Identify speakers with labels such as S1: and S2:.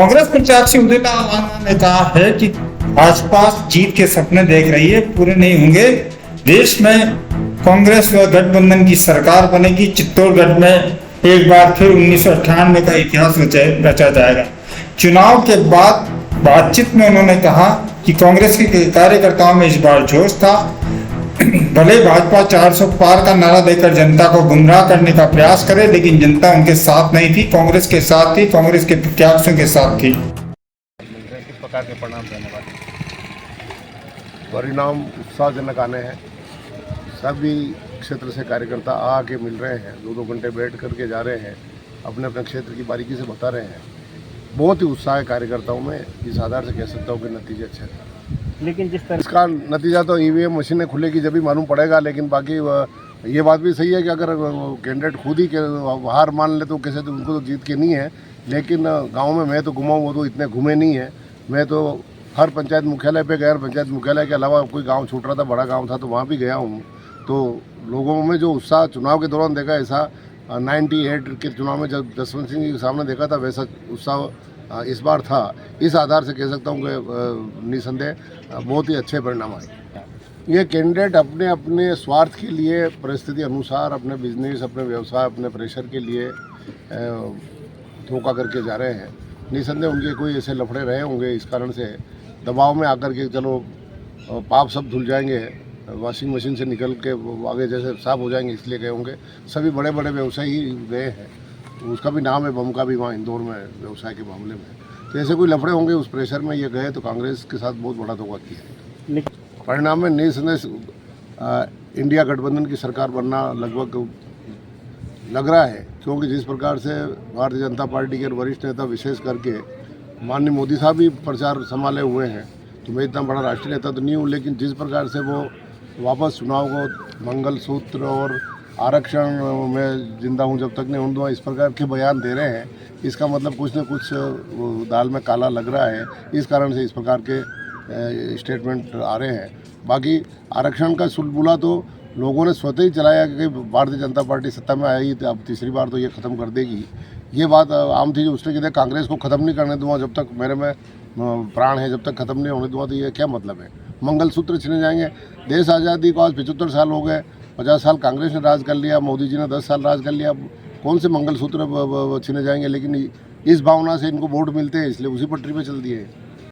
S1: कांग्रेस प्रत्याशी उदिता आवाना ने कहा है कि भाजपा जीत के सपने देख रही है, पूरे नहीं होंगे। देश में कांग्रेस व गठबंधन की सरकार बनेगी। चित्तौड़गढ़ में एक बार फिर 1998 का इतिहास रचा जाएगा। चुनाव के बाद बातचीत में उन्होंने कहा कि कांग्रेस के कार्यकर्ताओं में इस बार जोश था। भले भाजपा 400 पार का नारा देकर जनता को गुमराह करने का प्रयास करे, लेकिन जनता उनके साथ नहीं थी, कांग्रेस के साथ थी, कांग्रेस के प्रत्याशियों के साथ थी।
S2: किस प्रकार के परिणाम रहने वाले? परिणाम उत्साहजनक आने हैं। सभी क्षेत्र से कार्यकर्ता आके मिल रहे हैं, 2-2 घंटे बैठ करके जा रहे हैं, अपने अपने क्षेत्र की बारीकी से बता रहे हैं। बहुत ही उत्साह है कार्यकर्ताओं में। इस आधार से कह सकता हूँ कि नतीजे अच्छे थे।
S3: लेकिन जिस तरह
S2: इसका नतीजा तो ईवीएम मशीनें खुलेगी जब भी मालूम पड़ेगा। लेकिन बाकी ये बात भी सही है कि अगर कैंडिडेट खुद ही हार मान ले तो कैसे, तो उनको तो जीत के नहीं है। लेकिन गांव में मैं तो घुमा हूँ, वो तो इतने घूमे नहीं है। मैं तो हर पंचायत मुख्यालय पे गया, पंचायत मुख्यालय के अलावा कोई गांव छूट रहा था, बड़ा गांव था तो वहाँ भी गया हूँ। तो लोगों में जो उत्साह चुनाव के दौरान देखा, ऐसा 98 के चुनाव में जब जसवंत सिंह जी के सामने देखा था, वैसा उत्साह इस बार था। इस आधार से कह सकता हूँ कि निसंदेह बहुत ही अच्छे परिणाम आए। ये कैंडिडेट अपने अपने स्वार्थ के लिए, परिस्थिति अनुसार, अपने बिजनेस, अपने व्यवसाय, अपने प्रेशर के लिए धोखा करके जा रहे हैं। निसंदेह उनके कोई ऐसे लफड़े रहे होंगे, इस कारण से दबाव में आकर के चलो पाप सब धुल जाएंगे, वॉशिंग मशीन से निकल के आगे जैसे साफ हो जाएंगे, इसलिए गए होंगे। सभी बड़े बड़े व्यवसायी गए हैं, उसका भी नाम है बम का भी वहाँ इंदौर में व्यवसाय के मामले में। तो ऐसे कोई लफड़े होंगे, उस प्रेशर में ये गए तो कांग्रेस के साथ बहुत बड़ा धोखा किया। परिणाम में निसंदेह इंडिया गठबंधन की सरकार बनना लगभग लग रहा है, क्योंकि जिस प्रकार से भारतीय जनता पार्टी के वरिष्ठ नेता, विशेष करके माननीय मोदी साहब भी प्रचार संभाले हुए हैं। तो मैं इतना बड़ा राष्ट्रीय नेता तो नहीं हूँ, लेकिन जिस प्रकार से वो वापस चुनाव को मंगलसूत्र और आरक्षण में जिंदा हूँ जब तक नहीं हूँ, इस प्रकार के बयान दे रहे हैं, इसका मतलब कुछ न कुछ दाल में काला लग रहा है। इस कारण से इस प्रकार के स्टेटमेंट आ रहे हैं। बाकी आरक्षण का सुलबुला तो लोगों ने स्वतः ही चलाया कि भारतीय जनता पार्टी सत्ता में आई तो अब तीसरी बार तो ये ख़त्म कर देगी। ये बात आम थी जो उसने कहते कांग्रेस को ख़त्म नहीं करने दूंगा जब तक मेरे में प्राण है, जब तक ख़त्म नहीं होने दूंगा। तो ये क्या मतलब है? मंगलसूत्र छिने जाएंगे? देश आज़ादी को आज 75 साल हो गए, 50 साल कांग्रेस ने राज कर लिया, मोदी जी ने 10 साल राज कर लिया। कौन से मंगलसूत्र छिने जाएंगे? लेकिन इस भावना से इनको वोट मिलते हैं, इसलिए उसी पटरी पर चल दिए।